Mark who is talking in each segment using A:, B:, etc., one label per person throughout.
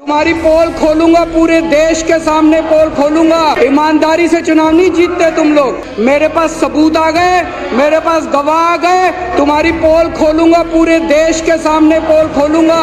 A: तुम्हारी पोल खोलूंगा, पूरे देश के सामने पोल खोलूंगा। ईमानदारी से चुनाव नहीं जीतते तुम लोग। मेरे पास सबूत आ गए, मेरे पास गवाह आ गए। तुम्हारी पोल खोलूंगा, पूरे देश के सामने पोल खोलूंगा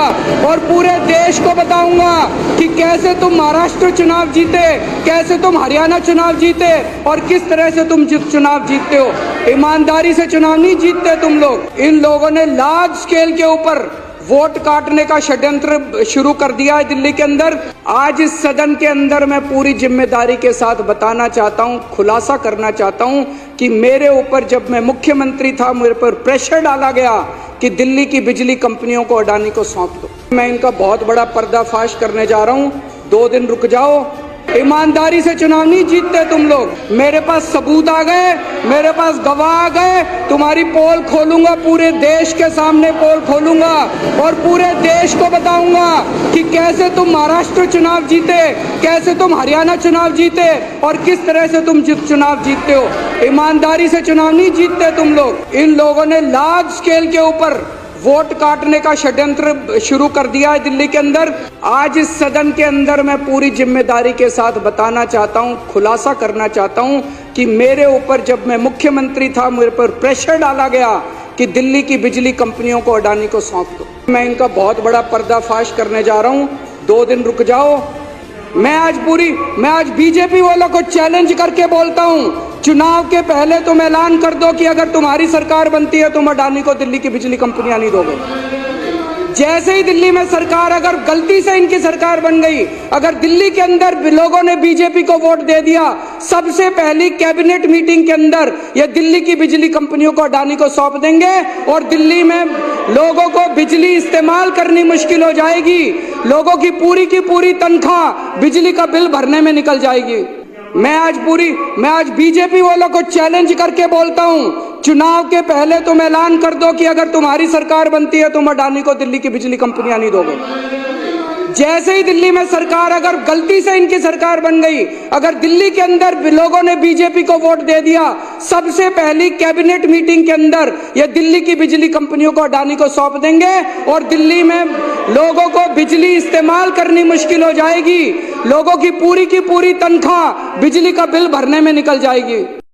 A: और पूरे देश को बताऊंगा कि कैसे तुम महाराष्ट्र चुनाव जीते, कैसे तुम हरियाणा चुनाव जीते और किस तरह से तुम चुनाव जीतते हो। ईमानदारी से चुनाव नहीं जीतते तुम लोग। इन लोगों ने लार्ज स्केल के ऊपर वोट काटने का षड्यंत्र शुरू कर दिया है दिल्ली के अंदर। आज इस सदन के अंदर मैं पूरी जिम्मेदारी के साथ बताना चाहता हूं, खुलासा करना चाहता हूं कि मेरे ऊपर जब मैं मुख्यमंत्री था, मेरे पर प्रेशर डाला गया कि दिल्ली की बिजली कंपनियों को अडानी को सौंप दो। मैं इनका बहुत बड़ा पर्दाफाश करने जा रहा हूं, 2 दिन रुक जाओ। ईमानदारी से चुनाव नहीं जीतते तुम लोग। मेरे पास सबूत आ गए, मेरे पास गवाह आ गए। तुम्हारी पोल खोलूंगा, पूरे देश के सामने पोल खोलूंगा और पूरे देश को बताऊंगा कि कैसे तुम महाराष्ट्र चुनाव जीते, कैसे तुम हरियाणा चुनाव जीते और किस तरह से तुम चुनाव जीतते हो। ईमानदारी से चुनाव नहीं जीतते तुम लोग। इन लोगों ने लार्ज स्केल के ऊपर वोट काटने का षड्यंत्र शुरू कर दिया है दिल्ली के अंदर। आज इस सदन के अंदर मैं पूरी जिम्मेदारी के साथ बताना चाहता हूं, खुलासा करना चाहता हूं कि मेरे ऊपर जब मैं मुख्यमंत्री था, मेरे पर प्रेशर डाला गया कि दिल्ली की बिजली कंपनियों को अडानी को सौंप दो। मैं इनका बहुत बड़ा पर्दाफाश करने जा रहा हूं, 2 दिन रुक जाओ। मैं आज बीजेपी वालों को चैलेंज करके बोलता हूं, चुनाव के पहले तुम ऐलान कर दो कि अगर तुम्हारी सरकार बनती है तुम अडानी को दिल्ली की बिजली कंपनियां नहीं दोगे। जैसे ही दिल्ली में सरकार, अगर गलती से इनकी सरकार बन गई, अगर दिल्ली के अंदर लोगों ने बीजेपी को वोट दे दिया, सबसे पहली कैबिनेट मीटिंग के अंदर ये दिल्ली की बिजली कंपनियों को अडानी को सौंप देंगे और दिल्ली में लोगों को बिजली इस्तेमाल करनी मुश्किल हो जाएगी। लोगों की पूरी तनख्वाह बिजली का बिल भरने में निकल जाएगी। मैं आज बीजेपी वालों को चैलेंज करके बोलता हूं, चुनाव के पहले तुम ऐलान कर दो कि अगर तुम्हारी सरकार बनती है तुम अडानी को दिल्ली की बिजली कंपनियां नहीं दोगे। जैसे ही दिल्ली में सरकार, अगर गलती से इनकी सरकार बन गई, अगर दिल्ली के अंदर लोगों ने बीजेपी को वोट दे दिया, सबसे पहली कैबिनेट मीटिंग के अंदर ये दिल्ली की बिजली कंपनियों को अडानी को सौंप देंगे और दिल्ली में लोगों को बिजली इस्तेमाल करनी मुश्किल हो जाएगी। लोगों की पूरी तनख्वाह बिजली का बिल भरने में निकल जाएगी।